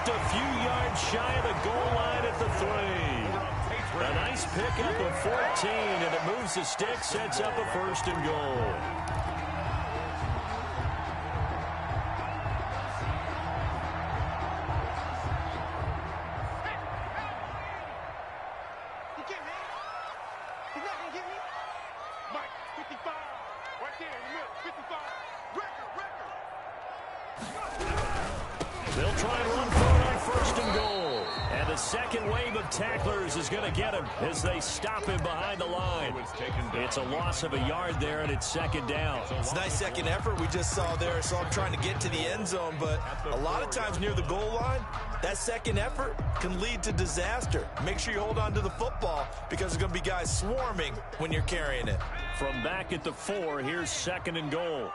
Just a few yards shy of the goal line at the 3. A nice pickup of 14, and it moves the stick, sets up a 1st and goal. They'll try and run for it on 1st and goal. And the second wave of tacklers is going to get him as they stop him behind the line. It's a loss of a yard there, and it's 2nd down. It's a nice second effort we just saw there. So I'm trying to get to the end zone, but a lot of times near the goal line, that second effort can lead to disaster. Make sure you hold on to the football because there's going to be guys swarming when you're carrying it. From back at the 4, here's 2nd and goal.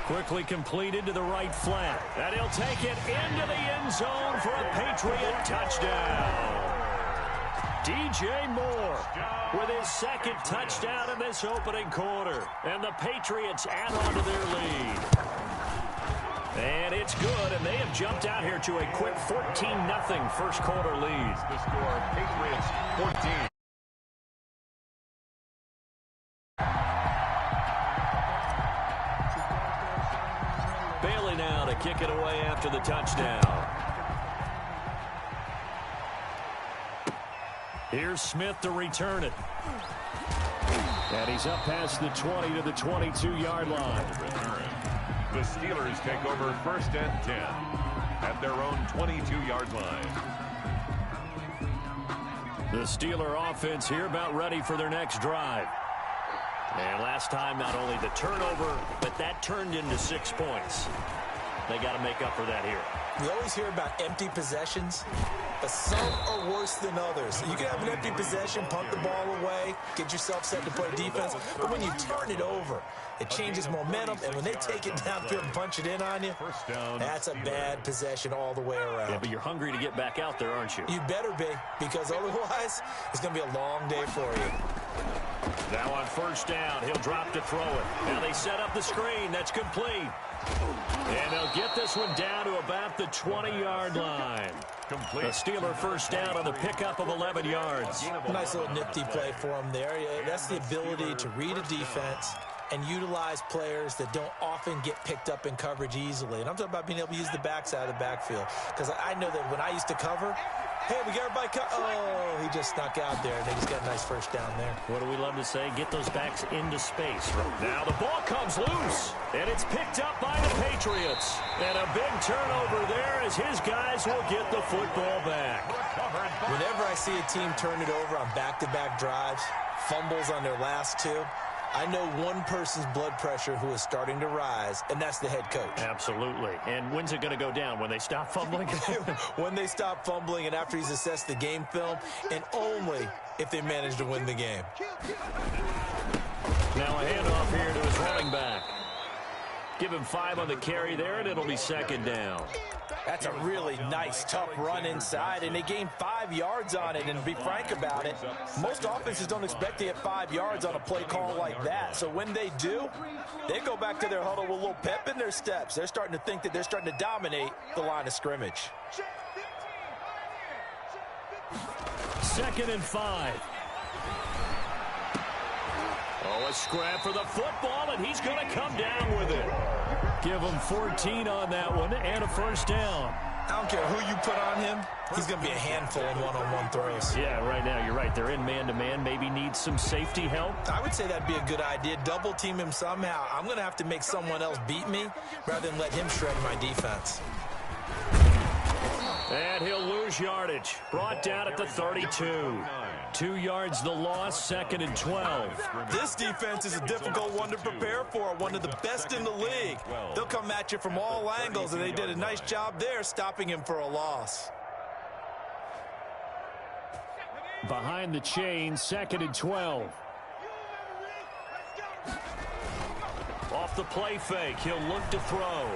Quickly completed to the right flat. And he'll take it into the end zone for a Patriot touchdown. DJ Moore with his 2nd touchdown in this opening quarter. And the Patriots add on to their lead. And it's good, and they have jumped out here to a quick 14-0 first quarter lead. The score, Patriots 14. Bailey now to kick it away after the touchdown. Here's Smith to return it. And he's up past the 20 to the 22-yard line. The Steelers take over 1st and 10 at their own 22-yard line. The Steeler offense here about ready for their next drive. And last time, not only the turnover, but that turned into 6 points. They got to make up for that here. We always hear about empty possessions, but some are worse than others. You can have an empty possession, punt the ball away, get yourself set to play defense, but when you turn it over, it changes momentum, and when they take it downfield and punch it in on you, that's a bad possession all the way around. Yeah, but you're hungry to get back out there, aren't you? You better be, because otherwise, it's going to be a long day for you. Now on 1st down, he'll drop to throw it. Now they set up the screen. That's complete. And they'll get this one down to about the 20-yard line. Complete. A Steeler 1st down on the pickup of 11 yards. Nice little nifty play for him there. That's the ability to read a defense and utilize players that don't often get picked up in coverage easily. And I'm talking about being able to use the backside of the backfield. Because I know that when I used to cover, hey, we got everybody oh, he just snuck out there, and they just got a nice 1st down there. What do we love to say? Get those backs into space. Now the ball comes loose, and it's picked up by the Patriots. And a big turnover there as his guys will get the football back. Whenever I see a team turn it over on back-to-back drives, fumbles on their last 2, I know one person's blood pressure who is starting to rise, and that's the head coach. Absolutely. And when's it going to go down? When they stop fumbling? When they stop fumbling and after he's assessed the game film, and only if they manage to win the game. Now a handoff here to his running back. Give him 5 on the carry there, and it'll be 2nd down. That's a really nice, tough run inside, and they gained 5 yards on it. And to be frank about it, most offenses don't expect to get 5 yards on a play call like that. So when they do, they go back to their huddle with a little pep in their steps. They're starting to think that they're starting to dominate the line of scrimmage. 2nd and 5. Oh, a scrap for the football, and he's going to come down with it. Give him 14 on that one and a 1st down. I don't care who you put on him. He's going to be a handful in one-on-one throws. Yeah, right now, you're right. They're in man-to-man. Maybe needs some safety help. I would say that'd be a good idea. Double-team him somehow. I'm going to have to make someone else beat me rather than let him shred my defense. And he'll lose yardage. Brought down at the 32. 2 yards the loss, 2nd and 12. This defense is a difficult one to prepare for, one of the best in the league. They'll come at you from all angles, and they did a nice job there stopping him for a loss. Behind the chain, 2nd and 12. Off the play fake, he'll look to throw.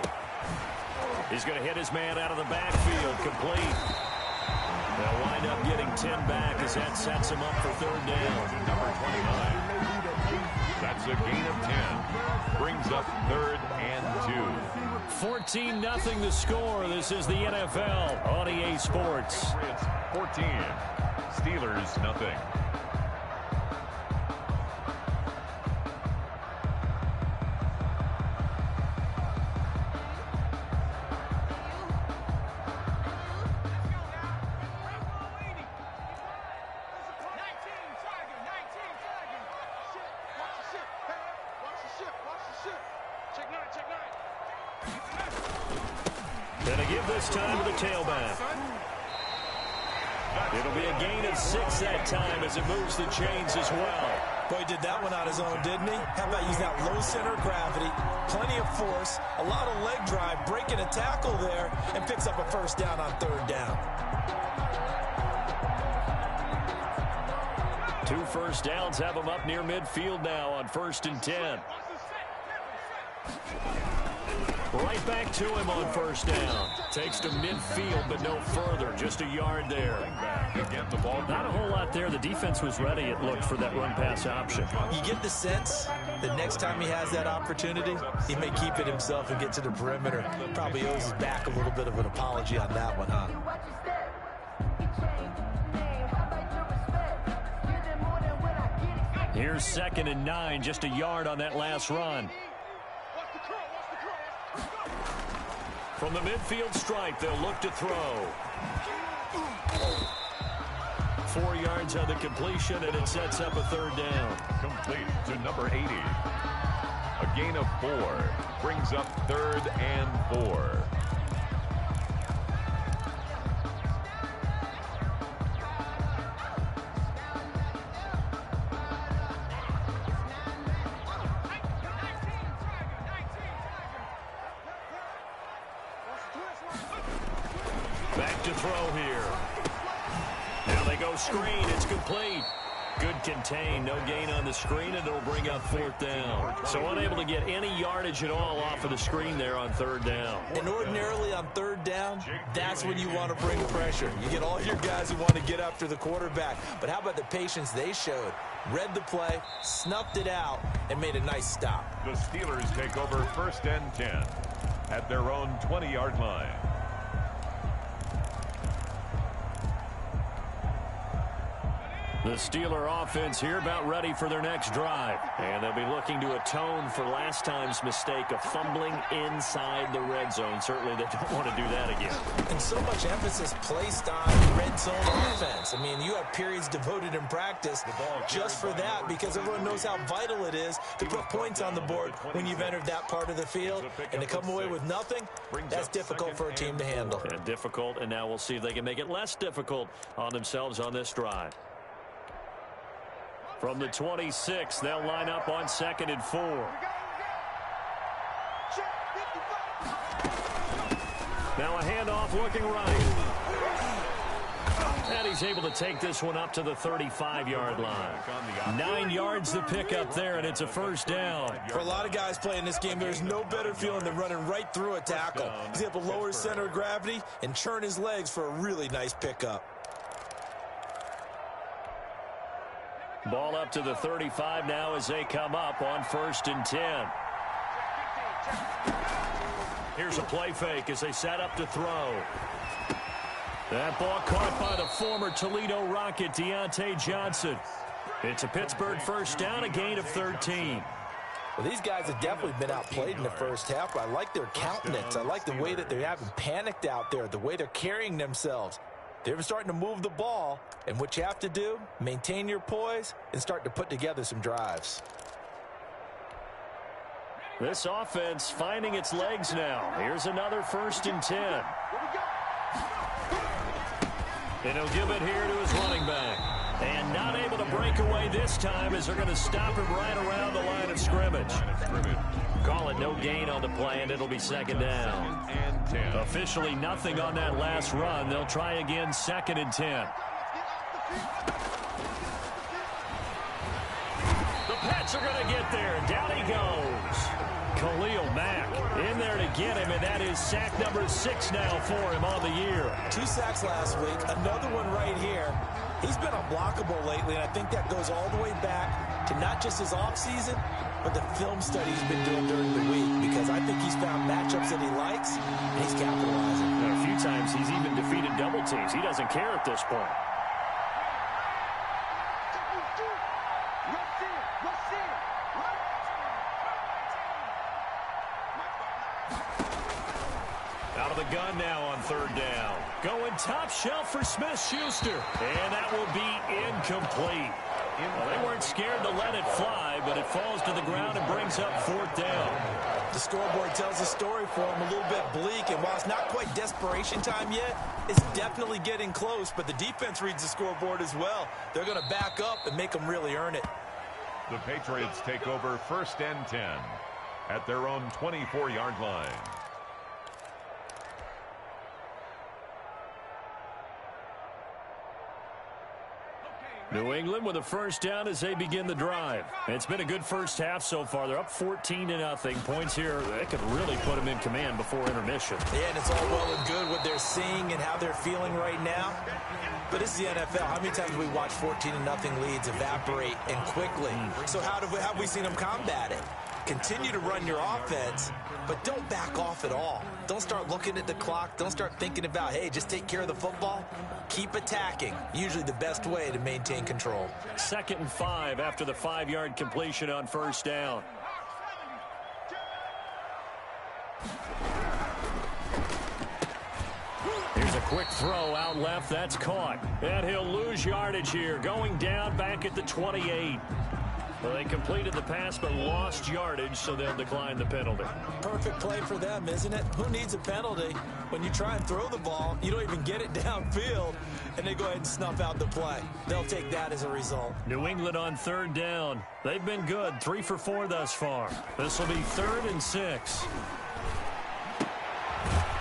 He's going to hit his man out of the backfield, complete. They'll wind up getting 10 back as that sets him up for 3rd down. Number 29. That's a gain of 10. Brings up 3rd and 14-0 the score. This is the NFL on EA Sports. Patriots 14, Steelers nothing. Gonna give this time to the tailback. It'll be a gain of 6 that time as it moves the chains as well. Boy, did that one on his own, didn't he? How about use that low center of gravity, plenty of force, a lot of leg drive, breaking a tackle there, and picks up a first down on 3rd down. 2 first downs have them up near midfield now on 1st and 10. Right back to him on 1st down. Takes to midfield, but no further. Just a yard there. Not a whole lot there. The defense was ready, it looked, for that run-pass option. You get the sense that next time he has that opportunity, he may keep it himself and get to the perimeter. Probably owes his back a little bit of an apology on that one, huh? Here's 2nd and 9, just a yard on that last run. From the midfield stripe, they'll look to throw. 4 yards on the completion, and it sets up a 3rd down. Complete to number 80. A gain of 4 brings up 3rd and 4. Back to throw here. Now they go screen. It's complete. Good contain. No gain on the screen, and it'll bring up 4th down. So unable to get any yardage at all off of the screen there on 3rd down. And ordinarily on 3rd down, that's when you want to bring pressure. You get all your guys who want to get after the quarterback. But how about the patience they showed? Read the play, snuffed it out, and made a nice stop. The Steelers take over 1st and 10 at their own 20-yard line. The Steeler offense here about ready for their next drive. And they'll be looking to atone for last time's mistake of fumbling inside the red zone. Certainly they don't want to do that again. And so much emphasis placed on red zone offense. I mean, you have periods devoted in practice just for that because everyone knows how vital it is to put points on the board when you've entered that part of the field. And to come away with nothing, that's difficult for a team to handle. And difficult, and now we'll see if they can make it less difficult on themselves on this drive. From the 26, they'll line up on 2nd and 4. Now a handoff looking right. And he's able to take this one up to the 35-yard line. 9 yards to pick up there, and it's a 1st down. For a lot of guys playing this game, there's no better feeling than running right through a tackle. He's able to lower his center of gravity and churn his legs for a really nice pickup. Ball up to the 35 now as they come up on 1st and 10. Here's a play fake as they set up to throw. That ball caught by the former Toledo Rocket, Deontay Johnson. It's a Pittsburgh 1st down, a gain of 13. Well, these guys have definitely been outplayed in the first half, but I like their countenance. I like the way that they haven't panicked out there, the way they're carrying themselves. They're starting to move the ball, and what you have to do, maintain your poise and start to put together some drives. This offense finding its legs now. Here's another 1st and 10. And he'll give it here to his running back. And not able to break away this time as they're going to stop him right around the line of scrimmage. Call it no gain on the play, and it'll be 2nd down. Officially nothing on that last run. They'll try again 2nd and 10. The Pats are going to get there. Down he goes. Khalil Mack in there to get him, and that is sack number 6 now for him on the year. 2 sacks last week, another one right here. He's been unblockable lately, and I think that goes all the way back to not just his offseason, but the film study he's been doing during the week, because because I think he's found matchups that he likes, and he's capitalizing. And a few times he's even defeated double teams. He doesn't care at this point. Out of the gun now on third down. Going top shelf for Smith-Schuster. And that will be incomplete. Well, they weren't scared to let it fly, but it falls to the ground and brings up fourth down. The scoreboard tells a story for him, a little bit bleak, and while it's not quite desperation time yet, it's definitely getting close, but the defense reads the scoreboard as well. They're going to back up and make them really earn it. The Patriots take over 1st and 10 at their own 24-yard line. New England with a first down as they begin the drive. It's been a good first half so far. They're up 14-0. Points here, they could really put them in command before intermission. Yeah, and it's all well and good what they're seeing and how they're feeling right now. But this is the NFL. How many times have we watched 14-0 leads evaporate and quickly? So how have we seen them combat it? Continue to run your offense, but don't back off at all. Don't start looking at the clock. Don't start thinking about, hey, just take care of the football. Keep attacking. Usually the best way to maintain control. 2nd and 5 after the 5-yard completion on first down. Here's a quick throw out left. That's caught. And he'll lose yardage here. Going down back at the 28. Well, they completed the pass but lost yardage, so they'll decline the penalty. Perfect play for them, isn't it? Who needs a penalty? When you try and throw the ball, you don't even get it downfield, and they go ahead and snuff out the play. They'll take that as a result. New England on third down. They've been good, 3 for 4 thus far. This will be 3rd and 6.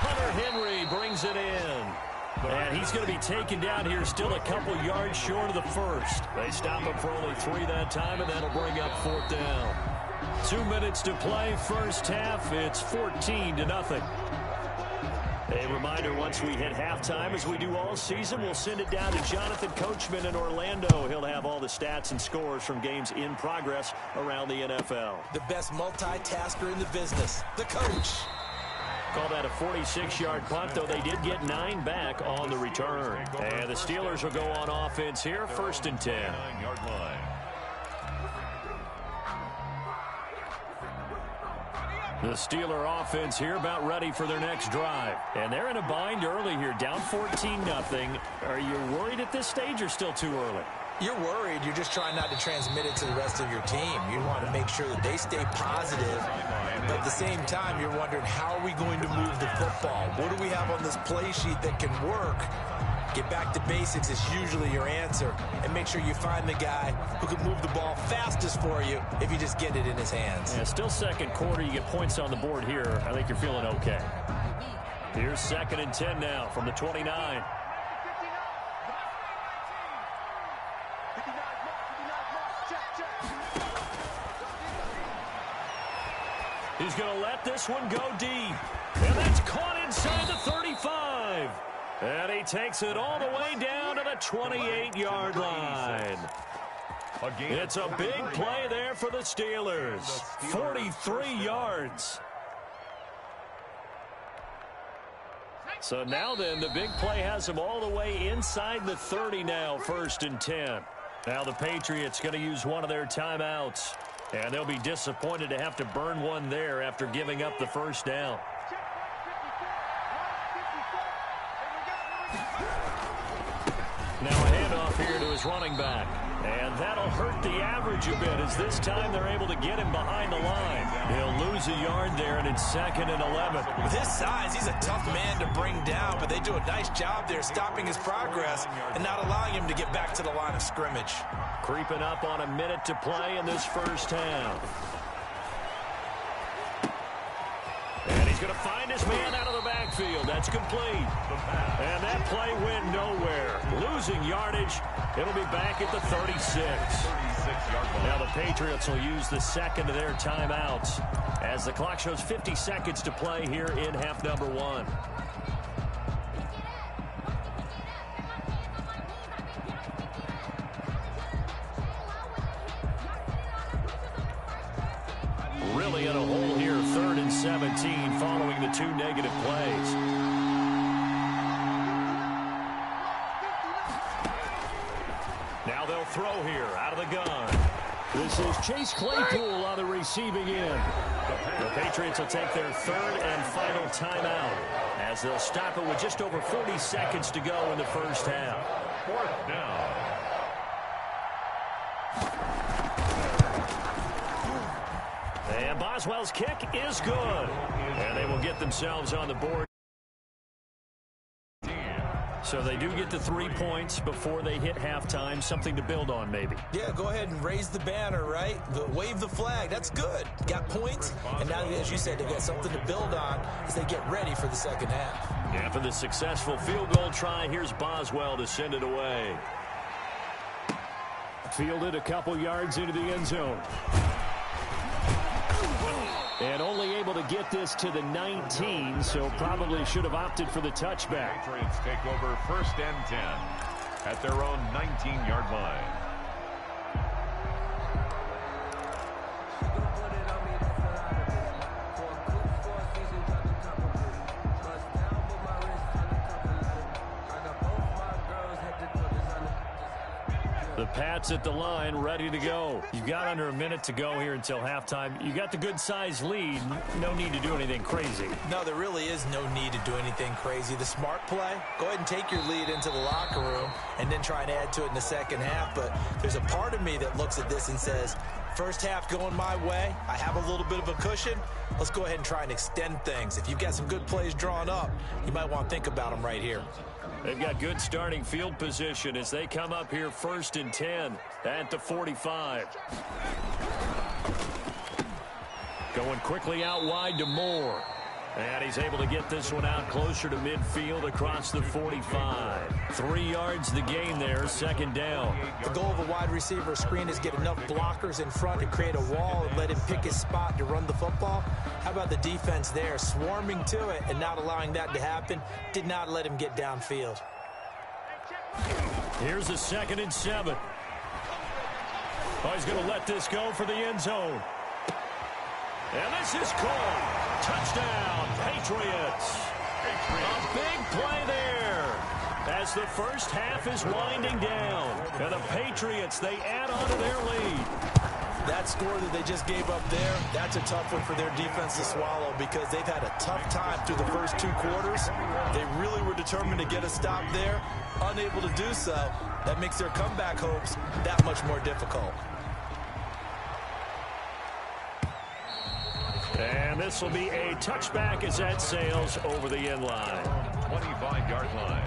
Hunter Henry brings it in. And he's going to be taken down here, still a couple yards short of the first. They stop him for only 3 that time, and that'll bring up 4th down. 2 minutes to play, first half. It's 14-0. A reminder, once we hit halftime, as we do all season, we'll send it down to Jonathan Coachman in Orlando. He'll have all the stats and scores from games in progress around the NFL. The best multitasker in the business, the coach. Call that a 46-yard punt, though they did get 9 back on the return. And the Steelers will go on offense here, 1st and 10. 9-yard line. The Steeler offense here about ready for their next drive. And they're in a bind early here, down 14-0. Are you worried at this stage or still too early? You're worried. You're just trying not to transmit it to the rest of your team. You want to make sure that they stay positive. But at the same time, you're wondering, how are we going to move the football? What do we have on this play sheet that can work? Get back to basics is usually your answer. And make sure you find the guy who can move the ball fastest for you if you just get it in his hands. Yeah, still second quarter. You get points on the board here. I think you're feeling okay. Here's 2nd and 10 now from the 29. He's going to let this one go deep. And that's caught inside the 35. And he takes it all the way down to the 28-yard line. It's a big play there for the Steelers. 43 yards. So now then, the big play has him all the way inside the 30 now, 1st and 10. Now the Patriots going to use one of their timeouts. And they'll be disappointed to have to burn one there after giving up the first down. Now a handoff here to his running back. And that'll hurt the average a bit, as this time they're able to get him behind the line. He'll lose a yard there, and it's 2nd and 11. With his size, he's a tough man to bring down, but they do a nice job there stopping his progress and not allowing him to get back to the line of scrimmage. Creeping up on a minute to play in this first half. And he's going to find his man out of the backfield. That's complete. And that play went nowhere. Losing yardage. It'll be back at the 36. Now the Patriots will use the second of their timeouts as the clock shows 50 seconds to play here in half number 1. Really in a hole here, 3rd and 7. 17 following the 2 negative plays. Now they'll throw here out of the gun. This is Chase Claypool on the receiving end. The Patriots will take their 3rd and final timeout as they'll stop it with just over 40 seconds to go in the first half. 4th down. And Boswell's kick is good. And they will get themselves on the board. So they do get the 3 points before they hit halftime. Something to build on, maybe. Yeah, go ahead and raise the banner, right? Wave the flag. That's good. Got points. And now, as you said, they've got something to build on as they get ready for the second half. Yeah, for the successful field goal try, here's Boswell to send it away. Fielded a couple yards into the end zone. And only able to get this to the 19, so probably should have opted for the touchback. Patriots take over 1st and 10 at their own 19-yard line. The Pats at the line, ready to go. You've got under a minute to go here until halftime. You got the good-sized lead. No need to do anything crazy. No, there really is no need to do anything crazy. The smart play, go ahead and take your lead into the locker room and then try and add to it in the second half. But there's a part of me that looks at this and says, first half going my way. I have a little bit of a cushion. Let's go ahead and try and extend things. If you've got some good plays drawn up, you might want to think about them right here. They've got good starting field position as they come up here 1st and 10 at the 45. Going quickly out wide to Moore. And he's able to get this one out closer to midfield across the 45. 3 yards the gain there, 2nd down. The goal of a wide receiver screen is get enough blockers in front to create a wall and let him pick his spot to run the football. How about the defense there, swarming to it and not allowing that to happen? Did not let him get downfield. Here's a 2nd and 7. Oh, he's going to let this go for the end zone. And this is called. Touchdown, Patriots. A big play there as the first half is winding down. And the Patriots, they add on to their lead. That score that they just gave up there, that's a tough one for their defense to swallow because they've had a tough time through the first 2 quarters. They really were determined to get a stop there, unable to do so. That makes their comeback hopes that much more difficult. And this will be a touchback as that sails over the end line. 25-yard line.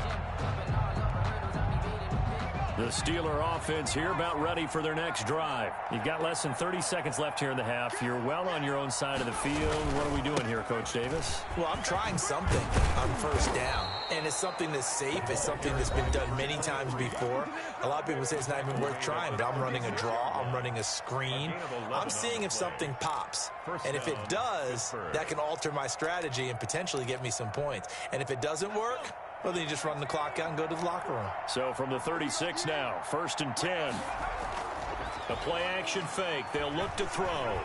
The Steeler offense here about ready for their next drive. You've got less than 30 seconds left here in the half. You're well on your own side of the field. What are we doing here, Coach Davis? Well, I'm trying something on 1st down. And it's something that's safe. It's something that's been done many times before. A lot of people say it's not even worth trying, but I'm running a draw. I'm running a screen. I'm seeing if something pops. And if it does, that can alter my strategy and potentially get me some points. And if it doesn't work, well, then you just run the clock out and go to the locker room. So from the 36 now, 1st and 10. The play action fake. They'll look to throw.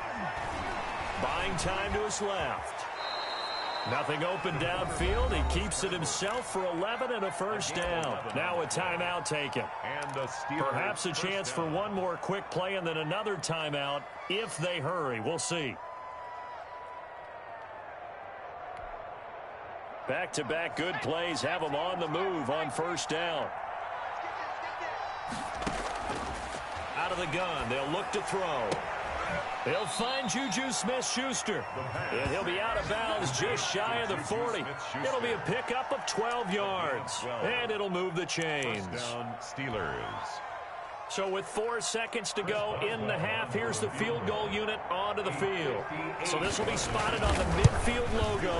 Buying time to his left. Nothing open downfield. He keeps it himself for 11 and a first down. Now a timeout taken. And the Perhaps a chance for one more quick play and then another timeout if they hurry. We'll see. Back-to-back good plays have them on the move on 1st down. Out of the gun, they'll look to throw. They'll find Juju Smith-Schuster. And he'll be out of bounds just shy of the 40. It'll be a pickup of 12 yards. And it'll move the chains. Steelers. So with 4 seconds to go in the half, here's the field goal unit onto the field. So this will be spotted on the midfield logo.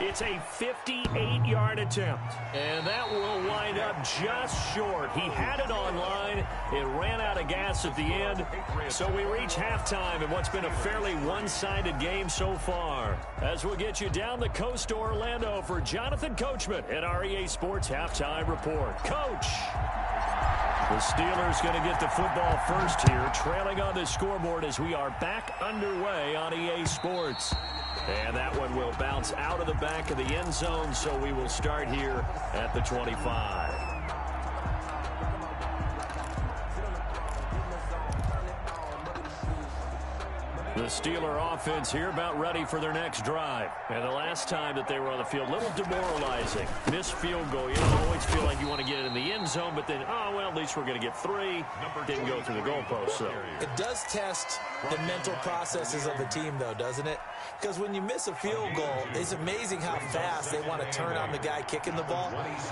It's a 58-yard attempt. And that will wind up just short. He had it online. It ran out of gas at the end. So we reach halftime in what's been a fairly one-sided game so far. As we'll get you down the coast to Orlando for Jonathan Coachman at our EA Sports Halftime Report. Coach! The Steelers going to get the football first here, trailing on the scoreboard as we are back underway on EA Sports. And that one will bounce out of the back of the end zone, so we will start here at the 25. The Steeler offense here about ready for their next drive. And the last time that they were on the field, a little demoralizing. Missed field goal. You don't always feel like you want to get it in the end zone, but then, oh, well, at least we're going to get 3. Didn't go through the goalpost, so. It does test the mental processes of the team, though, doesn't it? Because when you miss a field goal, it's amazing how fast they want to turn on the guy kicking the ball.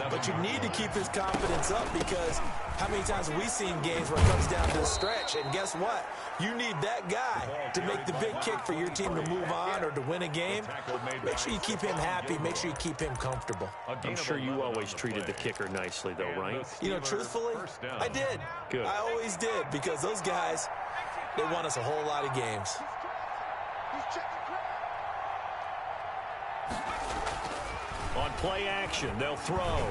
But you need to keep his confidence up, because how many times have we seen games where it comes down to the stretch, and guess what? You need that guy to make the big kick for your team to move on or to win a game. Make sure you keep him happy. Make sure you keep him comfortable. I'm sure you always treated the kicker nicely, though, right? You know, truthfully, I did. Good. I always did, because those guys, they won us a whole lot of games. On play action, they'll throw.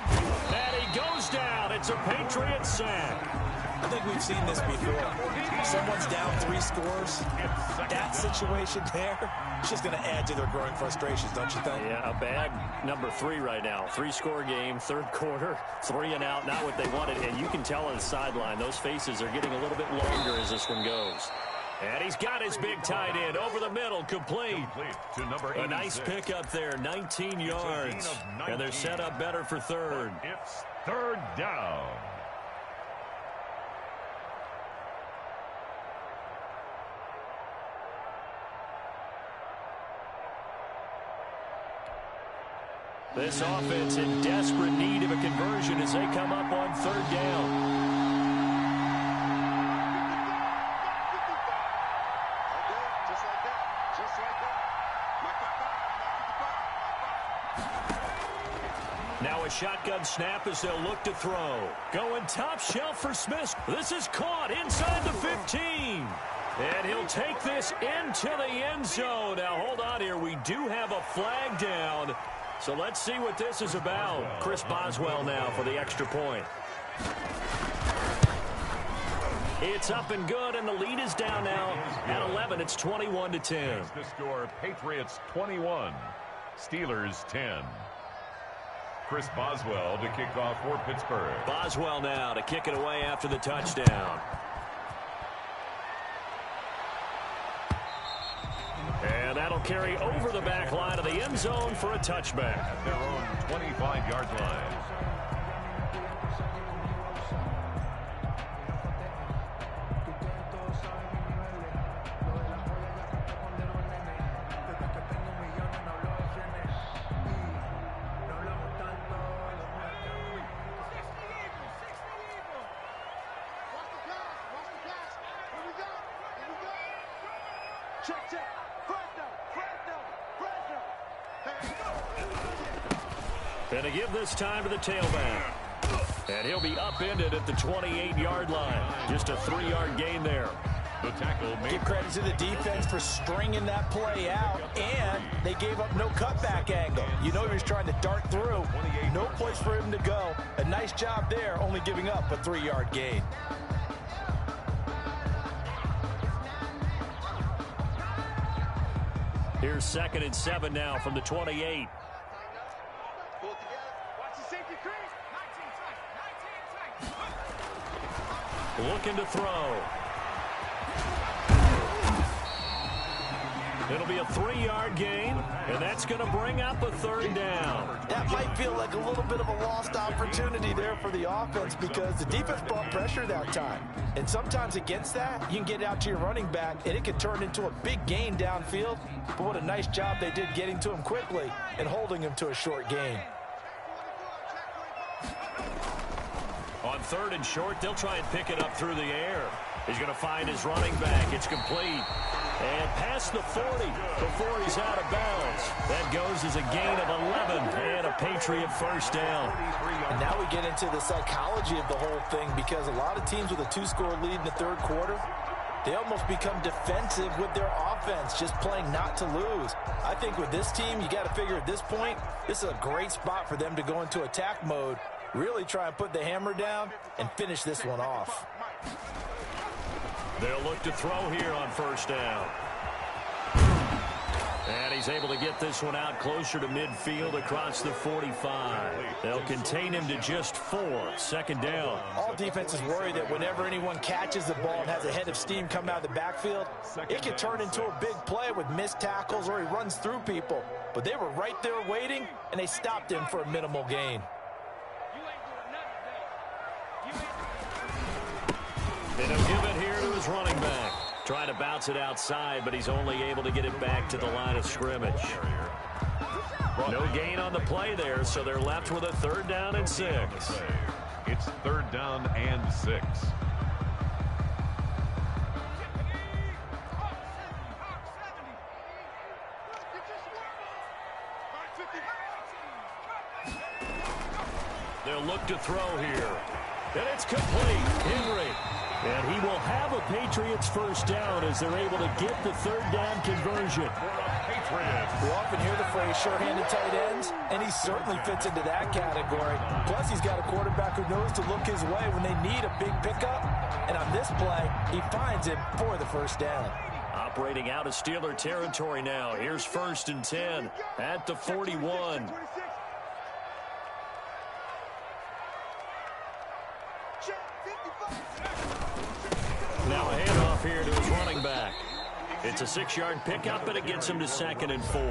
And he goes down. It's a Patriot sack. I think we've seen this before. Someone's down 3 scores. That situation there, it's just going to add to their growing frustrations, don't you think? Yeah, a bad number 3 right now. 3-score game, third quarter, 3 and out, not what they wanted. And you can tell on the sideline, those faces are getting a little bit longer as this one goes. And he's got his big tight end over the middle, complete. To number A nice pickup there, 19 yards. And they're set up better for third. It's third down. This offense in desperate need of a conversion as they come up on third down. Now a shotgun snap as they'll look to throw. Going top shelf for Smith. This is caught inside the 15. And he'll take this into the end zone. Now hold on here. We do have a flag down. So let's see what this is about. Chris Boswell now for the extra point. It's up and good, and the lead is down now at 11. It's 21-10. The score, Patriots 21, Steelers 10. Chris Boswell to kick off for Pittsburgh. Boswell now to kick it away after the touchdown. And that'll carry over the back line of the end zone for a touchback. At their own 25-yard line. And to give this time to the tailback. And he'll be upended at the 28-yard line. Just a 3-yard gain there. The tackle made. Give credit to the defense for stringing that play out, and they gave up no cutback angle. You know he was trying to dart through. No place for him to go. A nice job there, only giving up a 3-yard gain. Here's 2nd and 7 now from the 28. Looking to throw. It'll be a 3-yard gain, and that's going to bring up a third down. That might feel like a little bit of a lost opportunity there for the offense, because the defense brought pressure that time. And sometimes against that, you can get out to your running back, and it can turn into a big gain downfield. But what a nice job they did getting to him quickly and holding him to a short gain. On 3rd and short, they'll try and pick it up through the air. He's going to find his running back. It's complete. And past the 40 before he's out of bounds. That goes as a gain of 11 and a Patriot first down. And now we get into the psychology of the whole thing, because a lot of teams with a 2-score lead in the third quarter, they almost become defensive with their offense, just playing not to lose. I think with this team, you got to figure at this point, this is a great spot for them to go into attack mode, really try and put the hammer down and finish this one off. They'll look to throw here on first down. He's able to get this one out closer to midfield across the 45. They'll contain him to just 4. Second down. All defenses worry that whenever anyone catches the ball and has a head of steam coming out of the backfield, it can turn into a big play with missed tackles or he runs through people. But they were right there waiting, and they stopped him for a minimal gain. And he'll give it here to his running back. Trying to bounce it outside, but he's only able to get it back to the line of scrimmage. No gain on the play there, so they're left with a 3rd down and 6. It's 3rd down and 6. They'll look to throw here. And it's complete. Henry. And he will have a Patriots 1st down as they're able to get the 3rd down conversion. We often hear the phrase sure-handed tight ends, and he certainly fits into that category. Plus, he's got a quarterback who knows to look his way when they need a big pickup. And on this play, he finds him for the 1st down. Operating out of Steeler territory now. Here's 1st and 10 at the 41. Now a handoff here to his running back. It's a 6-yard pickup, and it gets him to 2nd and 4.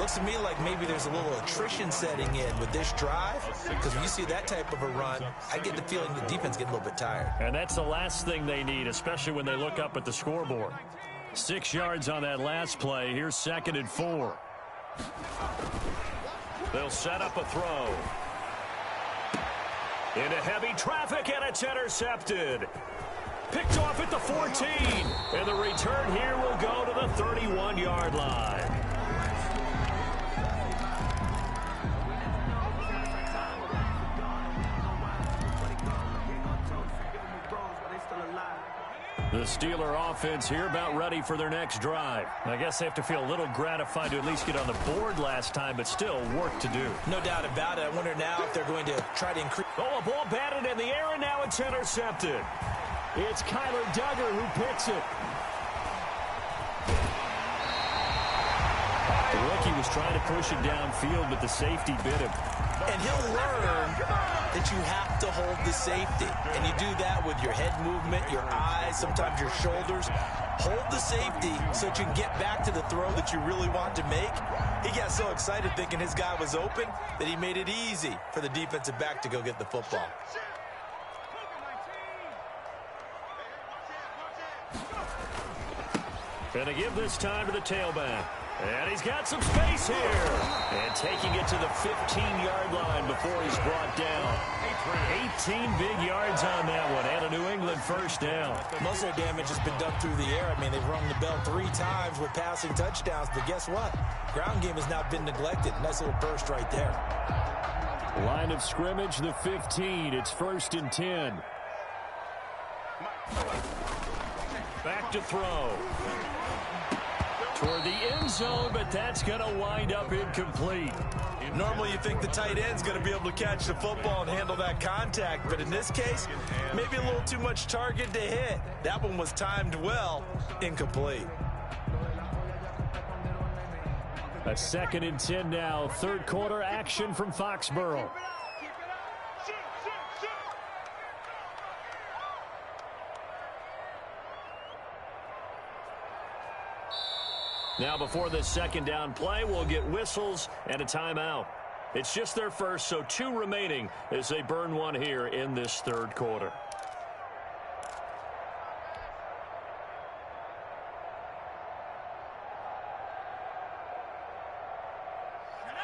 Looks to me like maybe there's a little attrition setting in with this drive, because when you see that type of a run, I get the feeling the defense getting a little bit tired. And that's the last thing they need, especially when they look up at the scoreboard. 6 yards on that last play. Here's 2nd and 4. They'll set up a throw. Into heavy traffic, and it's intercepted. Picked off at the 14. And the return here will go to the 31-yard line. The Steeler offense here about ready for their next drive. I guess they have to feel a little gratified to at least get on the board last time, but still work to do. No doubt about it. I wonder now if they're going to try to increase. Oh, a ball batted in the air, and now it's intercepted. It's Kyler Duggar who picks it. The rookie was trying to push it downfield, but the safety bit him. And he'll learn that you have to hold the safety. And you do that with your head movement, your eyes, sometimes your shoulders. Hold the safety so that you can get back to the throw that you really want to make. He got so excited thinking his guy was open that he made it easy for the defensive back to go get the football. Gonna give this time to the tailback. And he's got some space here. And taking it to the 15-yard line before he's brought down. 18 big yards on that one. And a New England 1st down. Most of their damage has been done through the air. I mean, they've rung the bell 3 times with passing touchdowns. But guess what? Ground game has not been neglected. Nice little burst right there. Line of scrimmage, the 15. It's 1st and 10. Back to throw. Toward the end zone, but that's going to wind up incomplete. Normally you think the tight end's going to be able to catch the football and handle that contact, but in this case, maybe a little too much target to hit. That one was timed well, incomplete. A 2nd and 10 now, 3rd quarter action from Foxborough. Now before this 2nd down play, we'll get whistles and a timeout. It's just their first, so 2 remaining as they burn one here in this 3rd quarter.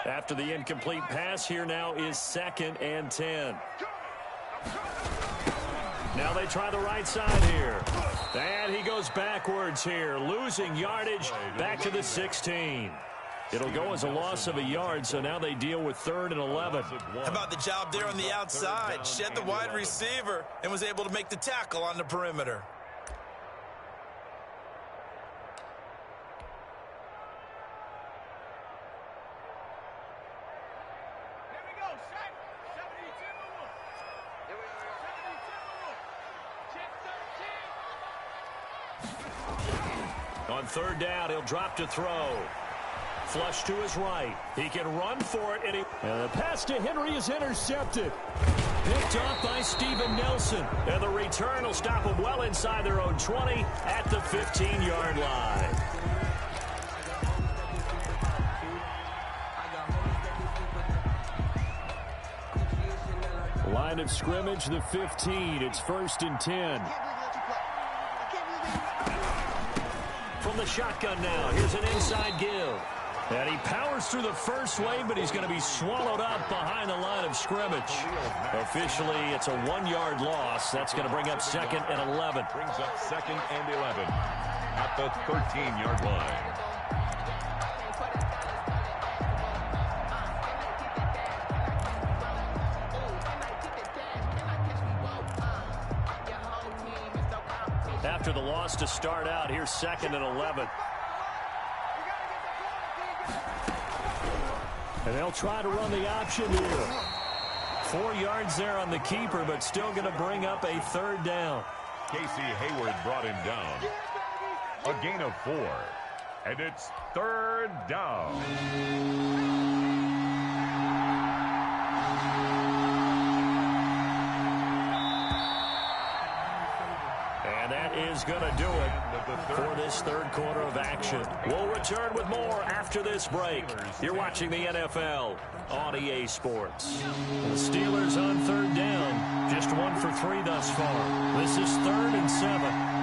After the incomplete pass, here now is 2nd and 10. Now they try the right side here. And he goes backwards here, losing yardage back to the 16. It'll go as a loss of a yard, so now they deal with 3rd and 11. How about the job there on the outside? Shed the wide receiver and was able to make the tackle on the perimeter. On 3rd down, he'll drop to throw. Flush to his right. He can run for it, and the pass to Henry is intercepted. Picked off by Steven Nelson. And the return will stop him well inside their own 20 at the 15-yard line. Line of scrimmage, the 15. It's 1st and 10. From the shotgun now, here's an inside give. And he powers through the first wave, but he's going to be swallowed up behind the line of scrimmage. Officially, it's a 1-yard loss. That's going to bring up 2nd and 11. Brings up 2nd and 11 at the 13-yard line. After the loss to start out, here's 2nd and 11. And they'll try to run the option here. 4 yards there on the keeper, but still going to bring up a 3rd down. Casey Hayward brought him down. A gain of 4. And it's 3rd down. And that is going to do it for this 3rd quarter of action. We'll return with more after this break. You're watching the NFL on EA Sports. The Steelers on 3rd down. Just 1 for 3 thus far. This is 3rd and 7.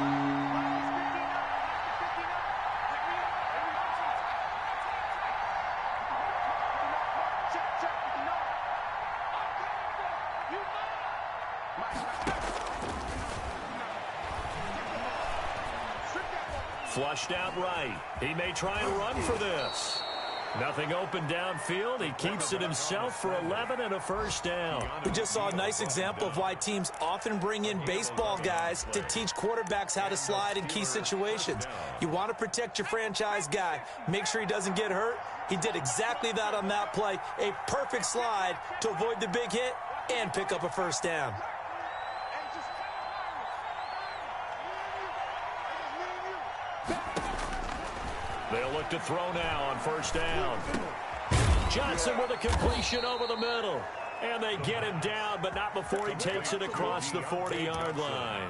Flushed out right. He may try and run for this. Nothing open downfield. He keeps it himself for 11 and a 1st down. We just saw a nice example of why teams often bring in baseball guys to teach quarterbacks how to slide in key situations. You want to protect your franchise guy. Make sure he doesn't get hurt. He did exactly that on that play. A perfect slide to avoid the big hit and pick up a 1st down. They'll look to throw now on 1st down. Johnson with a completion over the middle. And they get him down, but not before he takes it across the 40-yard line.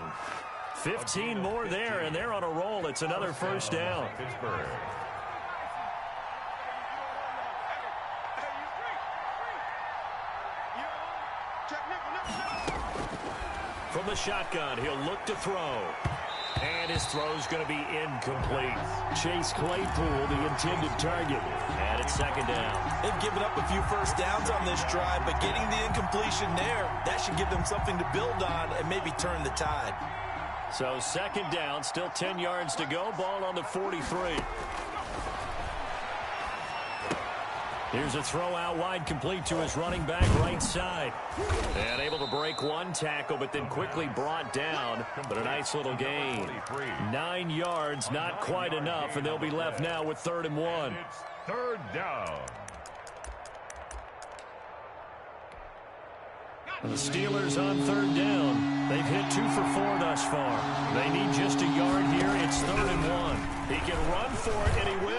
15 more there, and they're on a roll. It's another 1st down. Pittsburgh. From the shotgun, he'll look to throw. And his throw's going to be incomplete. Chase Claypool, the intended target. And it's 2nd down. They've given up a few 1st downs on this drive, but getting the incompletion there, that should give them something to build on and maybe turn the tide. So 2nd down, still 10 yards to go. Ball on the 43. Here's a throw out wide, complete to his running back right side. And able to break 1 tackle, but then quickly brought down. But a nice little gain. 9 yards, not quite enough, and they'll be left now with 3rd and 1. It's 3rd down. The Steelers on 3rd down. They've hit 2 for 4 thus far. They need just a yard here. It's 3rd and 1. He can run for it, and he will.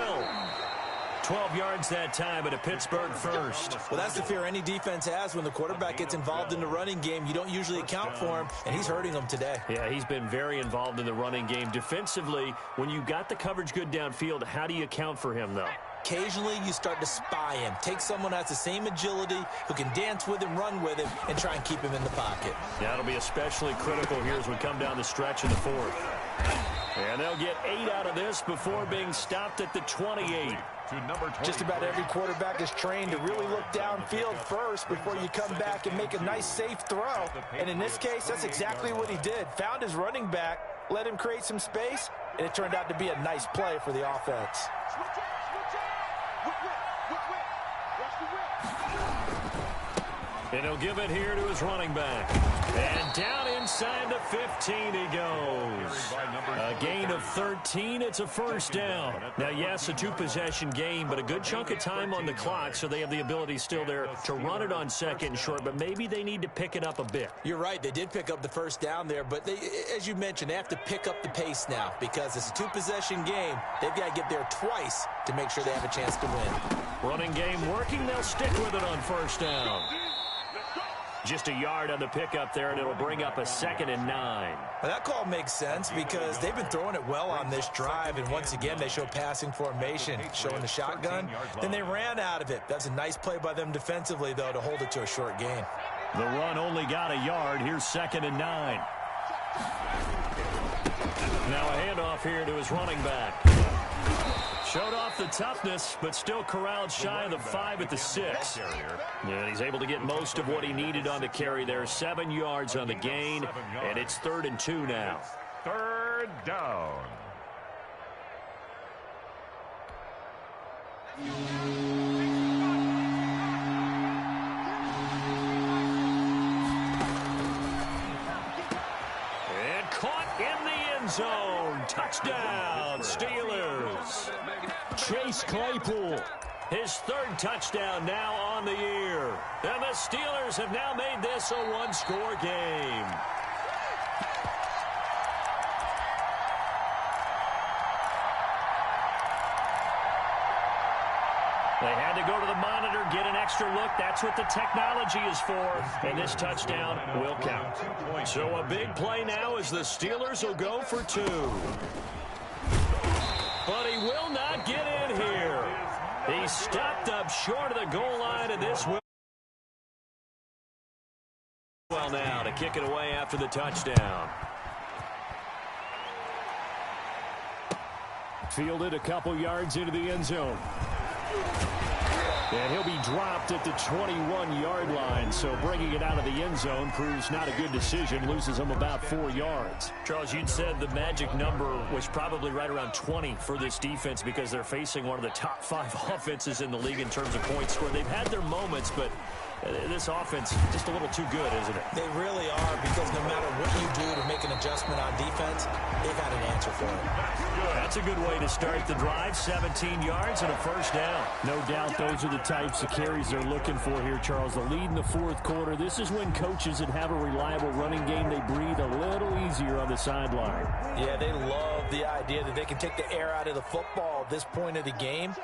12 yards that time, but a Pittsburgh 1st. Well, that's the fear any defense has when the quarterback gets involved in the running game. You don't usually account for him, and he's hurting them today. Yeah, he's been very involved in the running game. Defensively, when you got the coverage good downfield, how do you account for him, though? Occasionally, you start to spy him. Take someone that has the same agility, who can dance with him, run with him, and try and keep him in the pocket. That'll be especially critical here as we come down the stretch in the 4th. And they'll get 8 out of this before being stopped at the 28. Just about every quarterback is trained to really look downfield first before you come back and make a nice, safe throw. And in this case, that's exactly what he did. Found his running back, let him create some space, and it turned out to be a nice play for the offense. And he'll give it here to his running back. And down inside the 15 he goes. A gain of 13. It's a first down. Now, yes, a two-possession game, but a good chunk of time on the clock, so they have the ability still there to run it on second and short, but maybe they need to pick it up a bit. You're right. They did pick up the first down there, but they, as you mentioned, they have to pick up the pace now because it's a two-possession game. They've got to get there twice to make sure they have a chance to win. Running game working. They'll stick with it on first down. Just a yard on the pickup there, and it'll bring up a 2nd and 9. Well, that call makes sense because they've been throwing it well on this drive, and once again, they show passing formation, showing the shotgun. Then they ran out of it. That's a nice play by them defensively, though, to hold it to a short gain. The run only got a yard. Here's 2nd and 9. Now a handoff here to his running back. Showed off the toughness, but still corralled shy of the 5 at the 6. And he's able to get most of what he needed on the carry there. 7 yards on the gain, and it's 3rd and 2 now. 3rd down. And caught in the end zone. Touchdown, Steelers. Chase Claypool, his 3rd touchdown now on the year. And the Steelers have now made this a one-score game. They had to go to the monitor, get an extra look. That's what the technology is for. And this touchdown will count. So a big play now as the Steelers will go for 2. But he will not get in here. He stopped up short of the goal line, and this will well now to kick it away after the touchdown. Fielded a couple yards into the end zone. And he'll be dropped at the 21-yard line, so bringing it out of the end zone proves not a good decision, loses him about 4 yards. Charles, you'd said the magic number was probably right around 20 for this defense because they're facing one of the top 5 offenses in the league in terms of points scored. They've had their moments, but this offense just a little too good, isn't it? They really are, because no matter what you do to make an adjustment on defense, they've got an answer for it. That's a good way to start the drive. 17 yards and a first down. No doubt those are the types of carries they're looking for here, Charles. The lead in the 4th quarter. This is when coaches that have a reliable running game, they breathe a little easier on the sideline. Yeah, they love the idea that they can take the air out of the football at this point of the game.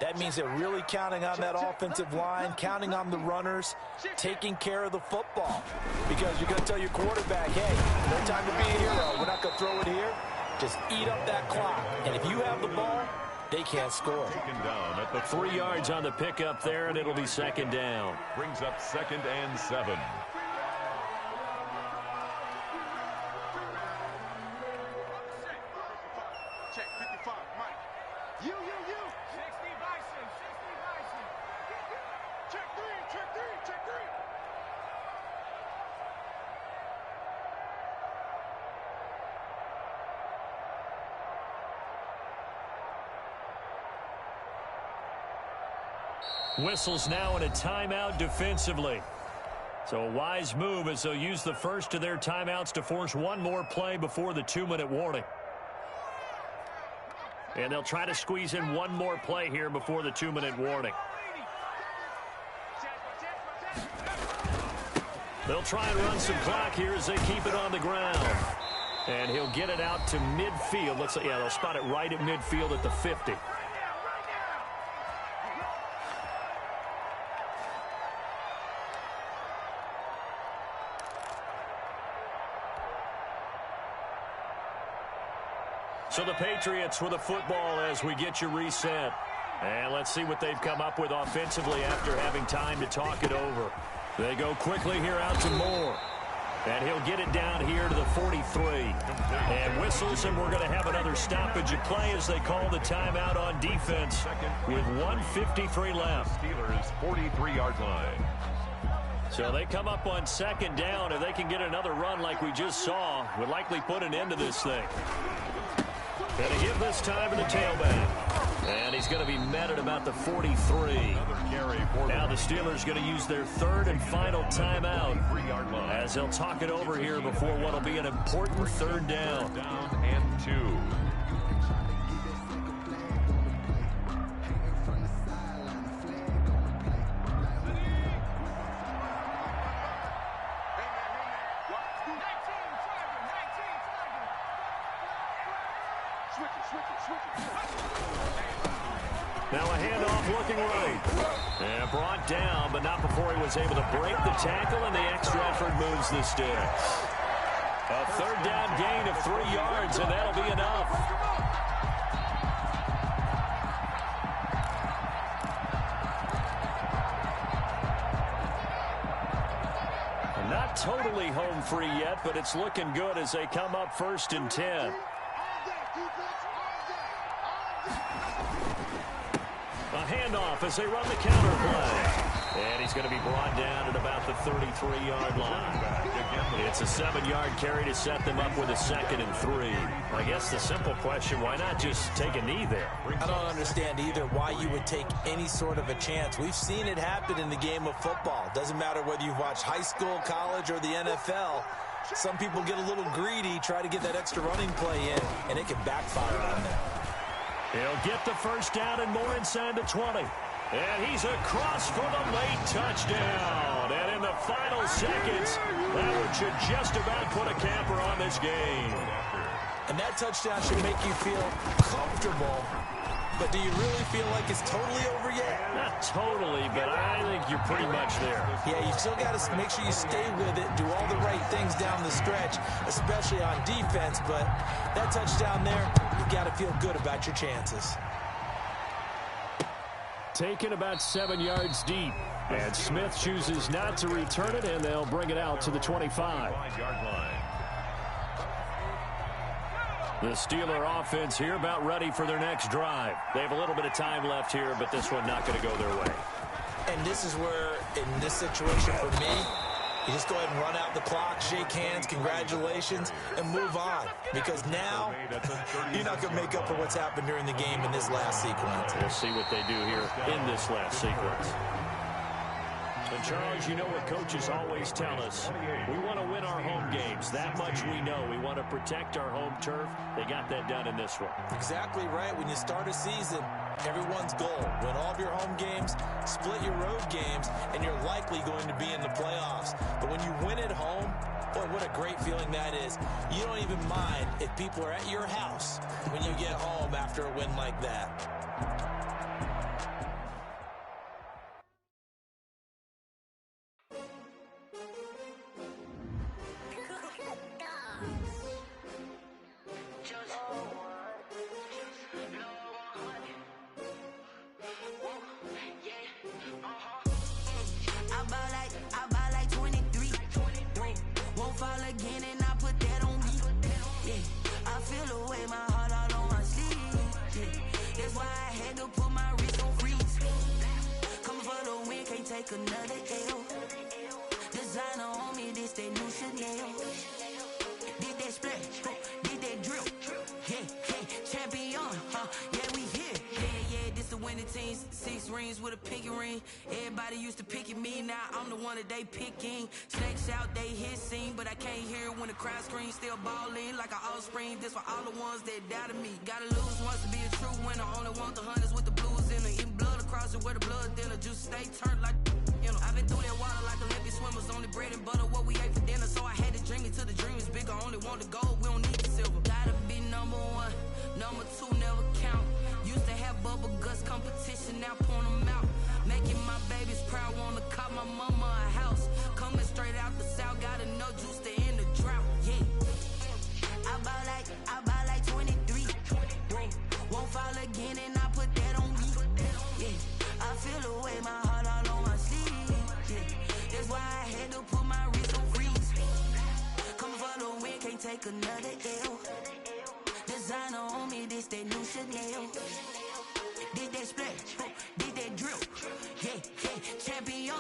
That means they're really counting on that offensive line, counting on the runners, taking care of the football. Because you're going to tell your quarterback, hey, no time to be a hero. We're not going to throw it here. Just eat up that clock. And if you have the ball, they can't score. Down at the 3 yards on the pickup there, and it'll be 2nd down. brings up 2nd and 7. Check 55, Mike. You. 60 Bison. Check 3. Whistles now in a timeout defensively. So a wise move as they'll use the first of their timeouts to force one more play before the 2-minute warning. And they'll try to squeeze in one more play here before the 2-minute warning. They'll try and run some clock here as they keep it on the ground. And he'll get it out to midfield. Looks like, yeah, they'll spot it right at midfield at the 50. So the Patriots with the football as we get you reset. And let's see what they've come up with offensively after having time to talk it over. They go quickly here out to Moore. And he'll get it down here to the 43. And whistles, and we're going to have another stoppage of play as they call the timeout on defense with 1:53 left. Steelers 43-yard line. So they come up on 2nd down. If they can get another run like we just saw, would likely put an end to this thing. Going to give this time to the tailback. And he he's going to be met at about the 43. Now the Steelers going to use their third and final timeout as they'll talk it over here before what will be an important third down. Down and 2. Now a handoff looking right. And brought down, but not before he was able to break the tackle, and the extra effort moves the sticks. A third down gain of 3 yards, and that'll be enough. Not totally home free yet, but it's looking good as they come up 1st and 10. A handoff as they run the counter play. And he's going to be brought down at about the 33-yard line. It's a 7-yard carry to set them up with a 2nd and 3. I guess the simple question, why not just take a knee there? I don't understand either why you would take any sort of a chance. We've seen it happen in the game of football. Doesn't matter whether you've watched high school, college, or the NFL. Some people get a little greedy, try to get that extra running play in, and it can backfire on them. He'll get the first down and more inside the 20. And he's across for the late touchdown. And in the final seconds, that one should just about put a camper on this game. And that touchdown should make you feel comfortable. But do you really feel like it's totally over yet? Not totally, but I think you're pretty much there. Yeah, you still got to make sure you stay with it, do all the right things down the stretch, especially on defense. But that touchdown there, you've got to feel good about your chances. Taken about 7 yards deep. And Smith chooses not to return it, and they'll bring it out to the 25. 5-yard line. The Steeler offense here about ready for their next drive. They have a little bit of time left here, but this one not going to go their way. And this is where, in this situation for me, you just go ahead and run out the clock, shake hands, congratulations, and move on. Because now, you're not going to make up for what's happened during the game in this last sequence. We'll see what they do here in this last sequence. And Charles, you know what coaches always tell us. We want to win our home games. That much we know. We want to protect our home turf. They got that done in this one. Exactly right. When you start a season, everyone's goal, win all of your home games, split your road games, and you're likely going to be in the playoffs. But when you win at home, boy, what a great feeling that is. You don't even mind if people are at your house when you get home after a win like that. Another L. Designer on me, this that new Chanel. Did that splash, did that drill. Yeah, champion, yeah, we here. Yeah, this the winning team. 6 rings with a pinky ring. Everybody used to pick at me, now I'm the one that they picking. Snakes out, they hit scene, but I can't hear it when the crowd screams. Still balling like an offspring. This for all the ones that doubted me. Gotta lose once to be a true winner. Only want the hunters with the blues in it. Eating blood across it where the blood thinner. Juice stay turned like, you know. I've been through that water like Olympic swimmers. Only bread and butter what we ate for dinner. So I had to dream it till the dream is bigger. Only want the gold, we don't need the silver. Gotta be number 1, number 2 never count. Used to have bubble guts competition, now point them out. Making my babies proud, wanna call my mama a house. Coming straight out the south, gotta know juice to end the drought. Yeah, I buy like 23. Won't fall again and I put that on me. Yeah, I feel the way, my heart all on my sleeve. Yeah, that's why I had to put my wrist on freeze. Coming for the win, can't take another L. Designer on me, this that new Chanel. Did that splash, did that drill. Yeah, champion,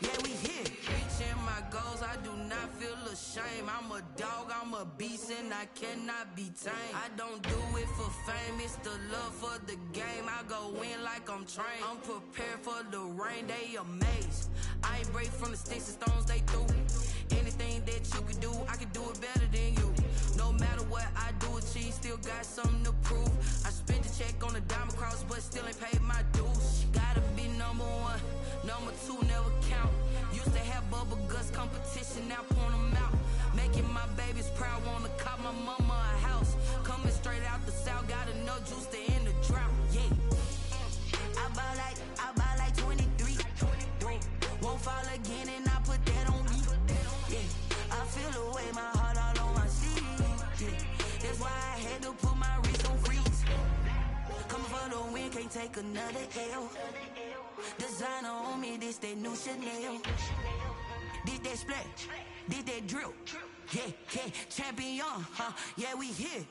yeah, we here. Reaching my goals, I do not feel ashamed. I'm a dog, I'm a beast and I cannot be tamed. I don't do it for fame, it's the love for the game. I go in like I'm trained. I'm prepared for the rain, they amazed. I ain't break from the sticks and stones they threw. Anything that you could do, I could do it better than you. No matter what I do achieve, still got something to prove. I spent the check on the diamond cross, but still ain't paid my dues. Gotta be number one, number two never count. Used to have bubble guts competition, now point them out. Making my babies proud, wanna cop my mama a house. Coming straight out the south, got enough juice to end the drought. Yeah, I buy like 23. Won't fall again and I put that on me. Yeah, I feel the way, my heart all on my sleeve. Yeah, that's why I had to put my wrist on freeze. Coming for the win, can't take another L. Designer on me, this that new Chanel. Did that splash, did that drill. Yeah, champion, yeah, we here.